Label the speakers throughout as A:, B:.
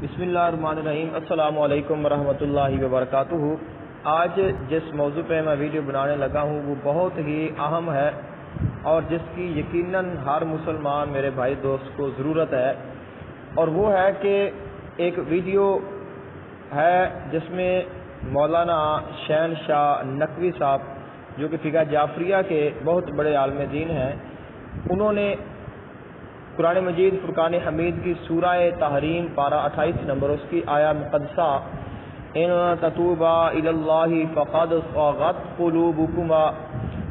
A: بسم اللہ الرحمن الرحیم۔ السلام علیکم ورحمۃ اللہ وبرکاتہ۔ آج جس موضوع پہ میں ویڈیو بنانے لگا ہوں وہ بہت ہی اہم ہے اور جس کی یقیناً ہر مسلمان میرے بھائی دوست کو ضرورت ہے، اور وہ ہے کہ ایک ویڈیو ہے جس میں مولانا شہنشاہ نقوی صاحب جو کہ فقہ جعفریہ کے بہت بڑے عالم دین ہیں، انہوں نے قرآن مجید فرقان حمید کی سورہ تحریم پارہ 28 نمبر اس کی آیا مقدسہ ان تتوبا الی اللہ فقد صغت قلوبکما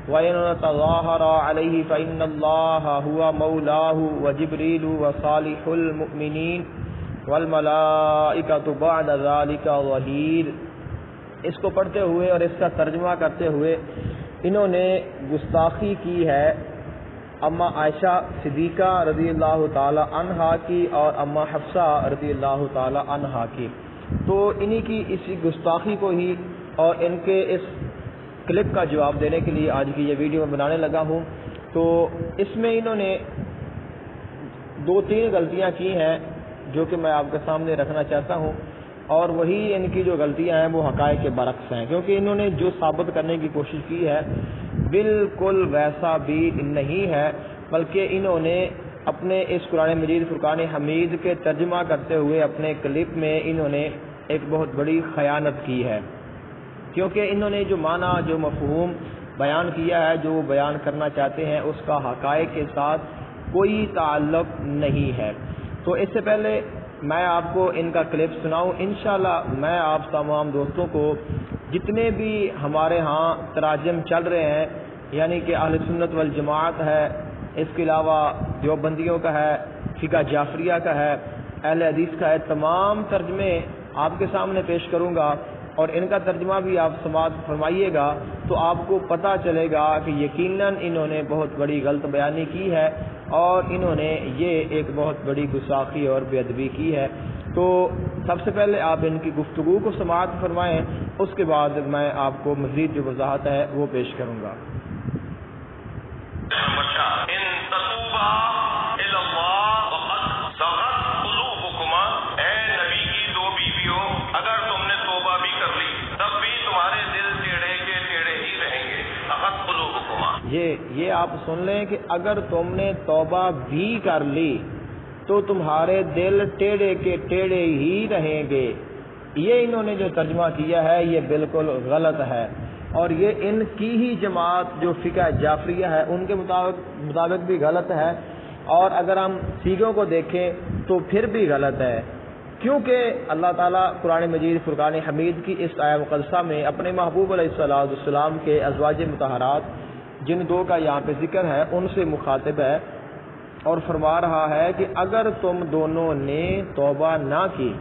A: وان تظاہرا علیہ فإن اللہ هو مولاہ وجبریل وصالح المؤمنین والملائکۃ بعد ذلک ظہیر۔ اس کو پڑھتے ہوئے اور اس کا ترجمہ کرتے ہوئے انہوں نے گستاخی کی ہے اما عائشہ صدیقہ رضی اللہ تعالی عنہا کی اور اما حفصہ رضی اللہ تعالی عنہا کی۔ تو انہی کی اسی گستاخی کو ہی اور ان کے اس کلپ کا جواب دینے کے لیے آج کی یہ ویڈیو میں بنانے لگا ہوں۔ تو اس میں انہوں نے 2-3 غلطیاں کی ہیں جو کہ میں آپ کے سامنے رکھنا چاہتا ہوں، اور وہی ان کی جو غلطیاں ہیں وہ حقائق کے برعکس ہیں، کیونکہ انہوں نے جو ثابت کرنے کی کوشش کی ہے بالکل ویسا بھی نہیں ہے، بلکہ انہوں نے اپنے اس قرآن مجید فرقان حمید کے ترجمہ کرتے ہوئے اپنے کلپ میں انہوں نے ایک بہت بڑی خیانت کی ہے، کیونکہ انہوں نے جو معنی جو مفہوم بیان کیا ہے، جو وہ بیان کرنا چاہتے ہیں، اس کا حقائق کے ساتھ کوئی تعلق نہیں ہے۔ تو اس سے پہلے میں آپ کو ان کا کلپ سناؤں، انشاءاللہ میں آپ تمام دوستوں کو جتنے بھی ہمارے ہاں تراجم چل رہے ہیں، یعنی کہ اہل سنت والجماعت ہے، اس کے علاوہ دیوبندیوں کا ہے، فقہ جعفریہ کا ہے، اہل حدیث کا ہے، تمام ترجمے آپ کے سامنے پیش کروں گا، اور ان کا ترجمہ بھی آپ سماعت فرمائیے گا تو آپ کو پتہ چلے گا کہ یقیناً انہوں نے بہت بڑی غلط بیانی کی ہے اور انہوں نے یہ ایک بہت بڑی گستاخی اور بے ادبی کی ہے۔ تو سب سے پہلے آپ ان کی گفتگو کو سماعت فرمائیں، اس کے بعد میں آپ کو مزید جو وضاحت ہے وہ پیش کروں گا۔ یہ آپ سن لیں کہ اگر تم نے توبہ بھی کر لی تو تمہارے دل ٹیڑھے کے ٹیڑھے ہی رہیں گے۔ یہ انہوں نے جو ترجمہ کیا ہے یہ بالکل غلط ہے، اور یہ ان کی ہی جماعت جو فقہ جعفریہ ہے ان کے مطابق بھی غلط ہے، اور اگر ہم سیغوں کو دیکھیں تو پھر بھی غلط ہے، کیونکہ اللہ تعالیٰ قرآن مجید فرقان حمید کی اس آیہ مقدسہ میں اپنے محبوب علیہ السلام کے ازواج مطہرات جن 2 کا یہاں پہ ذکر ہے ان سے مخاطب ہے اور فرما رہا ہے کہ اگر تم دونوں نے توبہ نہ کی،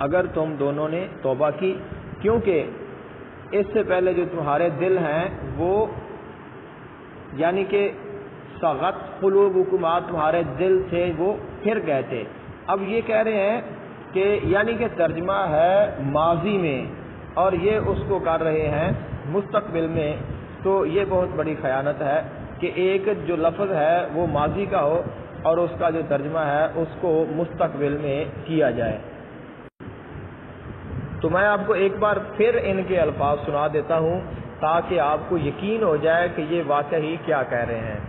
A: اگر تم دونوں نے توبہ کی، کیونکہ اس سے پہلے جو تمہارے دل ہیں وہ یعنی کہ سغت قلوبکما تمہارے دل تھے وہ پھر گئے تھے۔ اب یہ کہہ رہے ہیں کہ یعنی کہ ترجمہ ہے ماضی میں اور یہ اس کو کر رہے ہیں مستقبل میں، تو یہ بہت بڑی خیانت ہے کہ ایک جو لفظ ہے وہ ماضی کا ہو اور اس کا جو ترجمہ ہے اس کو مستقبل میں کیا جائے۔ تو میں آپ کو ایک بار پھر ان کے الفاظ سنا دیتا ہوں تاکہ آپ کو یقین ہو جائے کہ یہ واقعی کیا کہہ رہے ہیں۔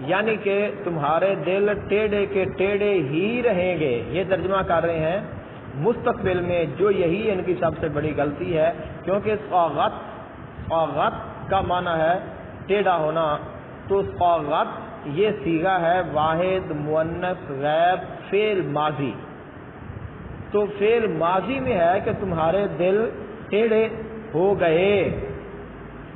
A: یعنی کہ تمہارے دل ٹیڑھے کے ٹیڑھے ہی رہیں گے، یہ ترجمہ کر رہے ہیں مستقبل میں، جو یہی ان کی سب سے بڑی غلطی ہے، کیونکہ صاغت کا معنی ہے ٹیڑھا ہونا، تو صاغت یہ صیغہ ہے واحد مؤنث غائب فعل ماضی، تو فعل ماضی میں ہے کہ تمہارے دل ٹیڑھے ہو گئے۔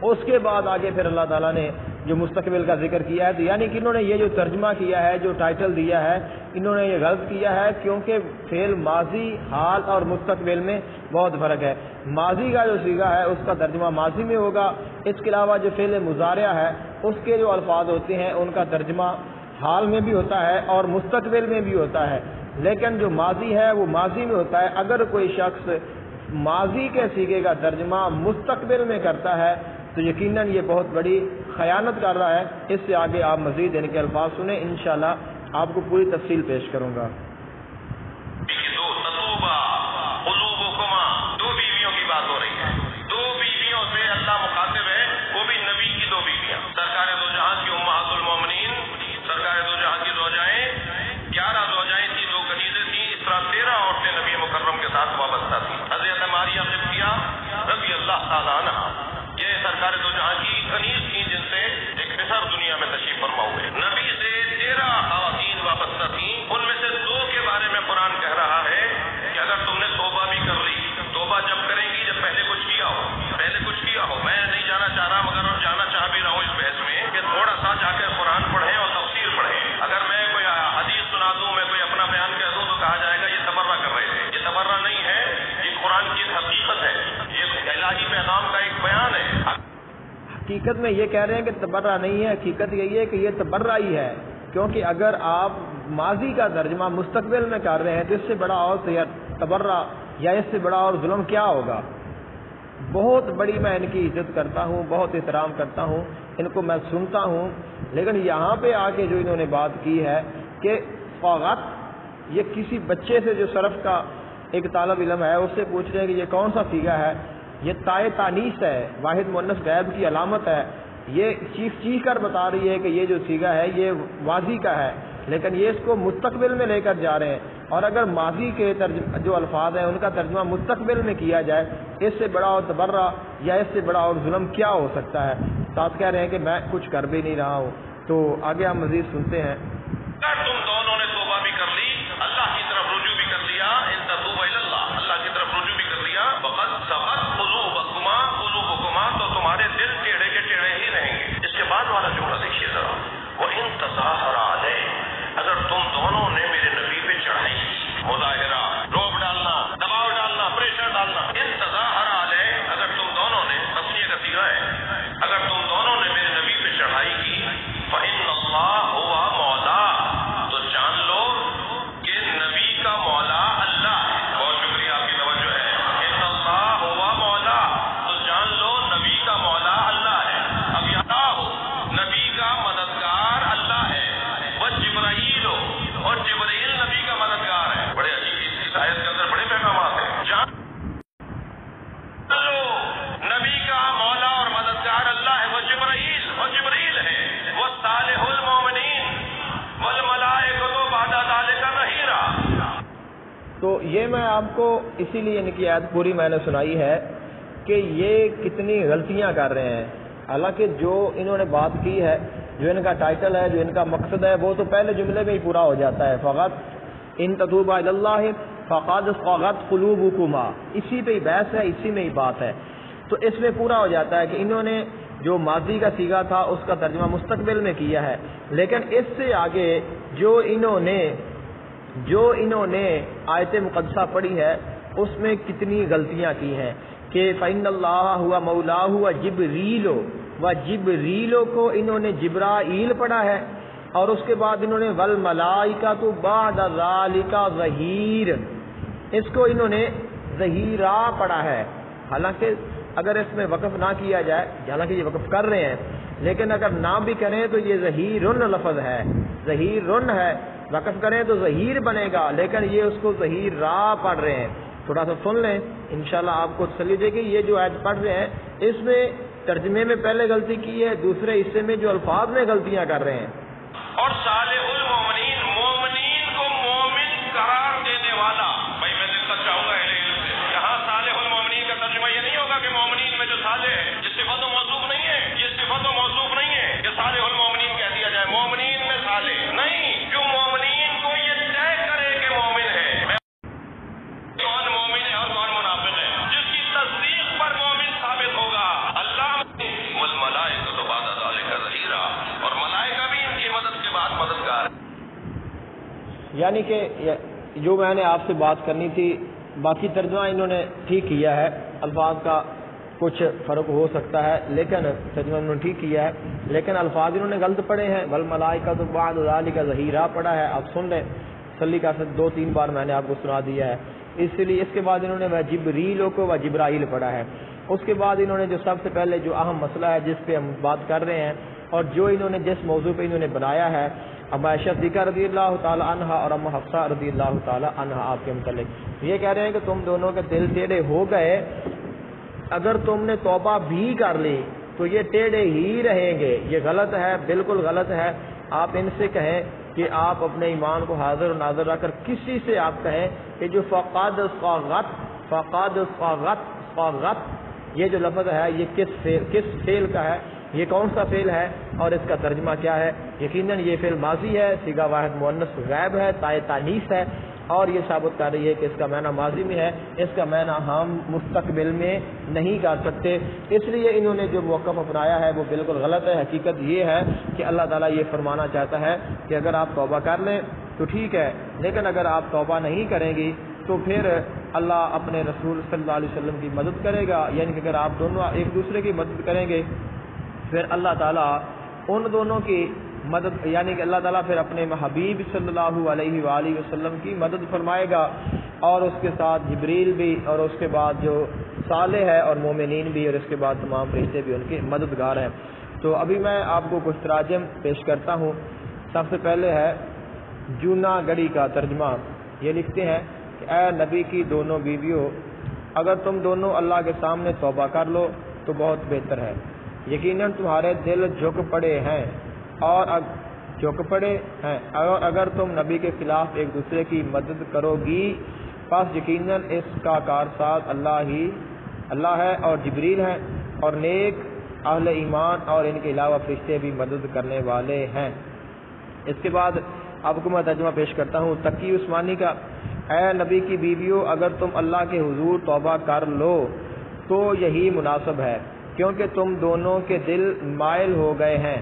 A: اس کے بعد آگے پھر اللہ تعالیٰ نے جو مستقبل کا ذکر کیا ہے، تو یعنی کہ انہوں نے یہ جو ترجمہ کیا ہے، جو ٹائٹل دیا ہے، انہوں نے یہ غلط کیا ہے، کیونکہ فعل ماضی حال اور مستقبل میں بہت فرق ہے۔ ماضی کا جو صیغہ ہے اس کا ترجمہ ماضی میں ہوگا، اس کے علاوہ جو فعل مضارع ہے اس کے جو الفاظ ہوتے ہیں ان کا ترجمہ حال میں بھی ہوتا ہے اور مستقبل میں بھی ہوتا ہے، لیکن جو ماضی ہے وہ ماضی میں ہوتا ہے۔ اگر کوئی شخص ماضی کے صیغے کا ترجمہ مستقبل میں کرتا ہے تو یقیناً یہ بہت بڑی خیانت کر رہا ہے۔ اس سے آگے آپ مزید ان کے الفاظ سنیں، انشاءاللہ آپ کو پوری تفصیل پیش کروں گا۔
B: دو بیویوں کی بات ہو رہی ہے، دو بیویوں سے اللہ مخاطب ہے، وہ بھی نبی کی دو بیویاں، سرکار دو جہاں کی امہات المومنین، سرکار دو جہاں کی زوجائیں، 11 زوجائیں تھیں، 2 کنیزیں تھیں، اس طرح 13 عورتیں نبی مکرم کے ساتھ وابستہ تھیں۔ حضرت ماریہ قبطیہ رضی اللہ تعالیٰ عنہ یہ سرکار دو جہاں کی کنیز تھیں، جن سے ایک پسر دنیا میں تشریف فرما ہوئے۔ نبی سے 13 خواتین وابستہ تھیں، ان میں سے 2 کے بارے میں قرآن کہہ رہا ہے کہ اگر تم نے توبہ بھی کر لی، توبہ جب کریں گی جب پہلے کچھ کیا ہو، میں نہیں جانا چاہ رہا مگر جانا چاہ بھی رہا ہوں اس بحث میں کہ تھوڑا سا جا کے قرآن پڑھیں اور تفسیر پڑھیں۔ اگر میں کوئی حدیث سنا دوں، میں کوئی اپنا بیان کہہ دوں تو کہا جائے گا یہ تبرہ کر رہے تھے۔ یہ تبرہ نہیں ہے، یہ قرآن کی ایک حقیقت ہے، یہ الہی پیغام کا ایک بیان ہے۔
A: حقیقت میں یہ کہہ رہے ہیں کہ تبرہ نہیں ہے، حقیقت یہی ہے کہ یہ تبرہ ہی ہے، کیونکہ اگر آپ ماضی کا ترجمہ مستقبل میں کر رہے ہیں تو اس سے بڑا اور تبرہ یا اس سے بڑا اور ظلم کیا ہوگا۔ بہت بڑی میں ان کی عزت کرتا ہوں، بہت احترام کرتا ہوں، ان کو میں سنتا ہوں، لیکن یہاں پہ آ کے جو انہوں نے بات کی ہے کہ فقط یہ کسی بچے سے جو صرف کا ایک طالب علم ہے اس سے پوچھ رہے ہیں کہ یہ کون سا صیغہ ہے، یہ تائے تانیث ہے، واحد مؤنث غائب کی علامت ہے، یہ چیخ کر بتا رہی ہے کہ یہ جو صیغہ ہے یہ ماضی کا ہے، لیکن یہ اس کو مستقبل میں لے کر جا رہے ہیں۔ اور اگر ماضی کے جو الفاظ ہیں ان کا ترجمہ مستقبل میں کیا جائے، اس سے بڑا اور تبرہ یا اس سے بڑا اور ظلم کیا ہو سکتا ہے۔ ساتھ کہہ رہے ہیں کہ میں کچھ کر بھی نہیں رہا ہوں۔ تو آگے ہم مزید سنتے ہیں۔
B: تم دونوں نے توبہ بھی کر لی، اللہ کی طرف رجوع بھی کر لیا، ان تتوبا الی اللہ، اللہ کی طرف رجوع بھی کر لیا، فقد سغت قلوبکما، تو تمہارے دل ٹیڑھے کے ٹیڑھے ہی رہیں گے۔ اس کے بعد والا جملہ دیکھیے ذرا، وَإِن تَظَاهَرَ عَلَيْهِ، اگر تم دونوں نے میرے نبی پہ چڑھائی، مظاہرہ، روب ڈالنا، دباؤ ڈالنا، پریشر ڈالنا، ان تظاہر علیہ، اگر تم دونوں نے، تسنیہ کا صیغہ ہے، اگر تم دونوں نے میرے نبی پہ چڑھائی کی، فَإِنَّ اللَّهَ هُوَ مَوْلَاهُ، تو جان لو کہ نبی کا مولا اللہ ہے۔ بہت شکریہ آپ کی توجہ ہے، ان اللہ هُوَ مَوْلَاهُ، تو جان لو نبی کا مولا اللہ ہے۔ اب یہاں ہو نبی کا مددگار اللہ ہے، وہ جبرائیل ہو، اور جبرائیل نبی کا مددگار ہے۔ بڑے عجیب، اس آیت کے اندر بڑے پیغامات ہیں۔ جان لو نبی کا مولا اور مددگار اللہ ہے، وہ جبرائیل، اور جبرائیل ہے وہ صالح المومنین والملائکۃ بعد ذلک ظہیرا۔
A: تو یہ میں آپ کو اسی لیے ان کی آیت پوری میں نے سنائی ہے کہ یہ کتنی غلطیاں کر رہے ہیں، حالانکہ جو انہوں نے بات کی ہے، جو ان کا ٹائٹل ہے، جو ان کا مقصد ہے، وہ تو پہلے جملے میں ہی پورا ہو جاتا ہے، فقط ان تتوبا الی اللہ فقد صغت قلوبکما، اسی پہ ہی بحث ہے، اسی میں ہی بات ہے۔ تو اس میں پورا ہو جاتا ہے کہ انہوں نے جو ماضی کا صیغہ تھا اس کا ترجمہ مستقبل میں کیا ہے، لیکن اس سے آگے جو انہوں نے آیت مقدسہ پڑھی ہے اس میں کتنی غلطیاں کی ہیں کہ فَإِنَّ اللَّهَ هُوَ مَوْلَاهُ وَجِبْرِيلُ، وَجِبْرِيلُ کو انہوں نے جبرائیل پڑھا ہے، اور اس کے بعد انہوں نے وَالْمَلَائِکَةُ بَعْدَ ذَلِكَ ظَهِيرٌ، اس کو انہوں نے ظہیرہ پڑھا ہے۔ حالانکہ اگر اس میں وقف نہ کیا جائے، حالانکہ یہ وقف کر رہے ہیں، لیکن اگر نہ بھی کریں تو یہ ظہیرن لفظ ہے، ظہیرن ہے، وقف کریں تو ظہیر بنے گا، لیکن یہ اس کو ظہیرہ پڑھ رہے ہیں۔ تھوڑا سا سن لیں، انشاءاللہ آپ کو تسلی دے گی۔ یہ جو آیت پڑھ رہے ہیں اس میں ترجمے میں پہلے غلطی کی ہے، دوسرے حصے میں جو الفاظ میں غلطیاں کر رہے ہیں۔
B: اور صالح المومنین، مومنین کو مومن قرار دینے والا، بھائی میں دقت چاہوں گا اہل علم سے، یہاں صالح المومنین کا ترجمہ یہ نہیں ہوگا کہ مومنین میں جو صالح ہے یہ صفت و موصوف نہیں ہے، یہ صفت و موصوف نہیں ہے کہ صالح المومنین کہہ دیا جائے، مومنین میں صالح نہیں، جو مومنین کو یہ طے کرے کہ مومن ہے، کون مومن ہے اور کون منافق ہے، جس کی تصدیق پر مومن ثابت ہوگا۔ اللہ والملائکۃ بعد ذلک ظہیرا، اور ملائکہ بھی ان کی مدد کے بعد مددگار۔
A: یعنی کہ جو میں نے آپ سے بات کرنی تھی، باقی ترجمہ انہوں نے ٹھیک کیا ہے، الفاظ کا کچھ فرق ہو سکتا ہے، لیکن ترجمہ انہوں نے ٹھیک کیا ہے، لیکن الفاظ انہوں نے غلط پڑھے ہیں۔ والملائکۃ بعد ذلک ظہیرا پڑھا ہے، آپ سن لیں، تسلی کا 2-3 بار میں نے آپ کو سنا دیا ہے، اس لیے اس کے بعد انہوں نے وہ جبریل کو و جبرائیل پڑھا ہے۔ اس کے بعد انہوں نے جو سب سے پہلے جو اہم مسئلہ ہے جس پہ ہم بات کر رہے ہیں اور جو انہوں نے جس موضوع پہ انہوں نے بنایا ہے، ام عائشہ صدیقہ رضی اللہ تعالی عنہا اور ام حفصہ رضی اللہ تعالی عنہا آپ کے متعلق یہ کہہ رہے ہیں کہ تم دونوں کے دل ٹیڑھے ہو گئے، اگر تم نے توبہ بھی کر لی تو یہ ٹیڑھے ہی رہیں گے۔ یہ غلط ہے، بالکل غلط ہے۔ آپ ان سے کہیں کہ آپ اپنے ایمان کو حاضر و ناظر رکھ کر کسی سے آپ کہیں کہ جو فقد صاغت یہ جو لفظ ہے یہ کس فعل کا ہے، یہ کون سا فعل ہے اور اس کا ترجمہ کیا ہے؟ یقیناً یہ فعل ماضی ہے، صیغہ واحد مؤنث غائب ہے، تائے تانیث ہے، اور یہ ثابت کر رہی ہے کہ اس کا معنی ماضی میں ہے، اس کا معنی ہم مستقبل میں نہیں کر سکتے۔ اس لیے انہوں نے جو موقف اپنایا ہے وہ بالکل غلط ہے۔ حقیقت یہ ہے کہ اللہ تعالیٰ یہ فرمانا چاہتا ہے کہ اگر آپ توبہ کر لیں تو ٹھیک ہے، لیکن اگر آپ توبہ نہیں کریں گی تو پھر اللہ اپنے رسول صلی اللہ علیہ وسلم کی مدد کرے گا، یعنی کہ اگر آپ دونوں ایک دوسرے کی مدد کریں گے پھر اللہ تعالیٰ ان دونوں کی مدد، یعنی کہ اللہ تعالیٰ پھر اپنے حبیب صلی اللہ علیہ وآلہ وسلم کی مدد فرمائے گا، اور اس کے ساتھ جبریل بھی، اور اس کے بعد جو صالح ہے اور مومنین بھی، اور اس کے بعد تمام فرشتے بھی ان کے مددگار ہیں۔ تو ابھی میں آپ کو کچھ تراجم پیش کرتا ہوں۔ سب سے پہلے ہے جونا گڑی کا ترجمہ، یہ لکھتے ہیں کہ اے نبی کی دونوں بیویوں، اگر تم دونوں اللہ کے سامنے توبہ کر لو تو بہت بہتر ہے، یقیناً تمہارے دل جھک پڑے ہیں اور اگر تم نبی کے خلاف ایک دوسرے کی مدد کرو گی پس یقیناً اس کا کارساز اللہ ہے اور جبریل ہے اور نیک اہل ایمان اور ان کے علاوہ فرشتے بھی مدد کرنے والے ہیں۔ اس کے بعد آپ کو میں ترجمہ پیش کرتا ہوں تقی عثمانی کا۔ اے نبی کی بیویوں، اگر تم اللہ کے حضور توبہ کر لو تو یہی مناسب ہے، کیونکہ تم دونوں کے دل مائل ہو گئے ہیں،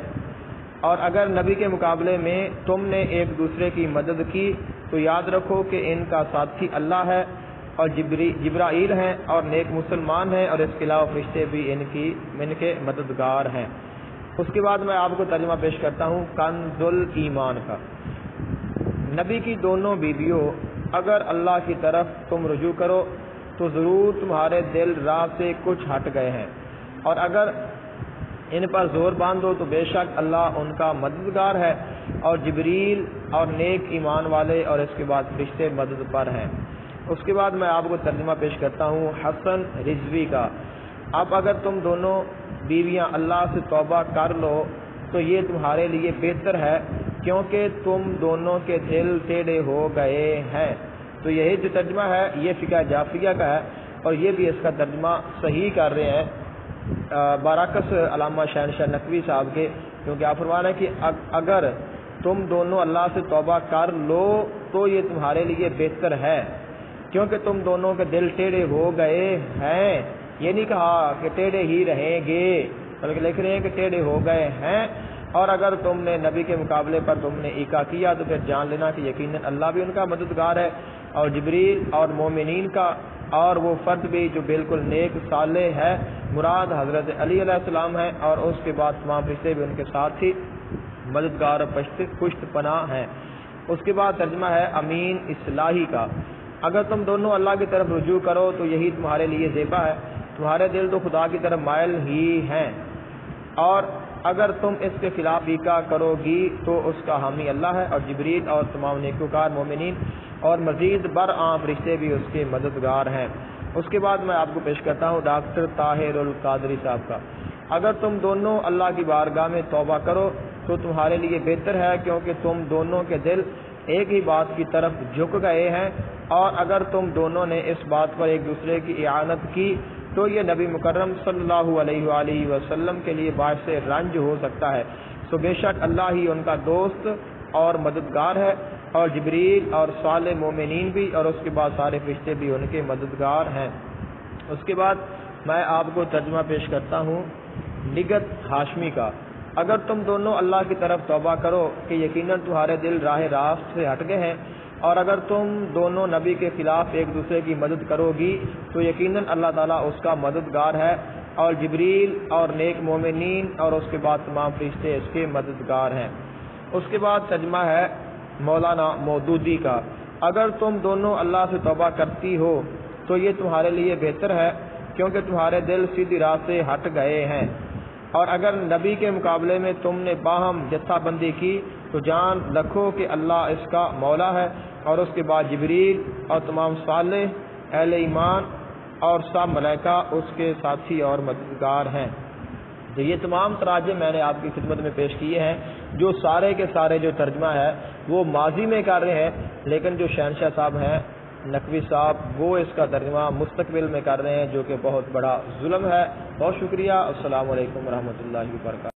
A: اور اگر نبی کے مقابلے میں تم نے ایک دوسرے کی مدد کی تو یاد رکھو کہ ان کا ساتھی اللہ ہے اور جبرائیل ہیں اور نیک مسلمان ہیں، اور اس کے علاوہ فرشتے بھی ان کے مددگار ہیں۔ اس کے بعد میں آپ کو ترجمہ پیش کرتا ہوں کنز الایمان کا۔ نبی کی دونوں بیویوں، اگر اللہ کی طرف تم رجوع کرو تو ضرور تمہارے دل راہ سے کچھ ہٹ گئے ہیں، اور اگر ان پر زور باندھو تو بے شک اللہ ان کا مددگار ہے، اور جبریل اور نیک ایمان والے اور اس کے بعد فرشتے مدد پر ہیں۔ اس کے بعد میں آپ کو ترجمہ پیش کرتا ہوں حسن رضوی کا۔ اب اگر تم دونوں بیویاں اللہ سے توبہ کر لو تو یہ تمہارے لیے بہتر ہے، کیونکہ تم دونوں کے دل ٹیڑھے ہو گئے ہیں۔ تو یہی جو ترجمہ ہے یہ فقہ جعفریہ کا ہے، اور یہ بھی اس کا ترجمہ صحیح کر رہے ہیں برعکس علامہ شہنشاہ نقوی صاحب کے، کیونکہ آپ فرما رہے ہیں کہ اگر تم دونوں اللہ سے توبہ کر لو تو یہ تمہارے لیے بہتر ہے، کیونکہ تم دونوں کے دل ٹیڑھے ہو گئے ہیں۔ یہ نہیں کہا کہ ٹیڑھے ہی رہیں گے، بلکہ لکھ رہے ہیں کہ ٹیڑھے ہو گئے ہیں، اور اگر تم نے نبی کے مقابلے پر تم نے ایکا کیا تو پھر جان لینا کہ یقیناً اللہ بھی ان کا مددگار ہے، اور جبریل اور مومنین کا، اور وہ فرد بھی جو بالکل نیک صالح ہے، مراد حضرت علی علیہ السلام ہے، اور اس کے بعد تمام فرشتے بھی ان کے ساتھ ہی مددگار پشت پناہ ہیں۔ اس کے بعد ترجمہ ہے امین اصلاحی کا۔ اگر تم دونوں اللہ کی طرف رجوع کرو تو یہی تمہارے لیے زیبا ہے، تمہارے دل تو خدا کی طرف مائل ہی ہیں، اور اگر تم اس کے خلاف ایکا کرو گی تو اس کا حامی اللہ ہے، اور جبریل اور تمام نیکوکار مومنین اور مزید برآں فرشتے بھی اس کے مددگار ہیں۔ اس کے بعد میں آپ کو پیش کرتا ہوں ڈاکٹر طاہر القادری صاحب کا۔ اگر تم دونوں اللہ کی بارگاہ میں توبہ کرو تو تمہارے لیے بہتر ہے، کیونکہ تم دونوں کے دل ایک ہی بات کی طرف جھک گئے ہیں، اور اگر تم دونوں نے اس بات پر ایک دوسرے کی اعانت کی تو یہ نبی مکرم صلی اللہ علیہ وآلہ وسلم کے لیے باعث رنج ہو سکتا ہے۔ تو بے شک اللہ ہی ان کا دوست اور مددگار ہے، اور جبریل اور صالح مومنین بھی، اور اس کے بعد سارے فرشتے بھی ان کے مددگار ہیں۔ اس کے بعد میں آپ کو ترجمہ پیش کرتا ہوں نگت ہاشمی کا۔ اگر تم دونوں اللہ کی طرف توبہ کرو کہ یقیناً تمہارے دل راہ راست سے ہٹ گئے ہیں، اور اگر تم دونوں نبی کے خلاف ایک دوسرے کی مدد کرو گی تو یقیناً اللہ تعالیٰ اس کا مددگار ہے، اور جبریل اور نیک مومنین اور اس کے بعد تمام فرشتے اس کے مددگار ہیں۔ اس کے بعد ترجمہ ہے مولانا مودودی کا، اگر تم دونوں اللہ سے توبہ کرتی ہو تو یہ تمہارے لیے بہتر ہے، کیونکہ تمہارے دل سیدھی راہ سے ہٹ گئے ہیں، اور اگر نبی کے مقابلے میں تم نے باہم جتھا بندی کی تو جان رکھو کہ اللہ اس کا مولا ہے، اور اس کے بعد جبریل اور تمام صالح اہل ایمان اور سب ملائکہ اس کے ساتھی اور مددگار ہیں۔ تو یہ تمام تراجم میں نے آپ کی خدمت میں پیش کیے ہیں، جو سارے کے سارے جو ترجمہ ہے وہ ماضی میں کر رہے ہیں، لیکن جو شہنشاہ صاحب ہیں نقوی صاحب وہ اس کا ترجمہ مستقبل میں کر رہے ہیں، جو کہ بہت بڑا ظلم ہے۔ بہت شکریہ۔ السلام علیکم ورحمۃ اللہ وبرکاتہ۔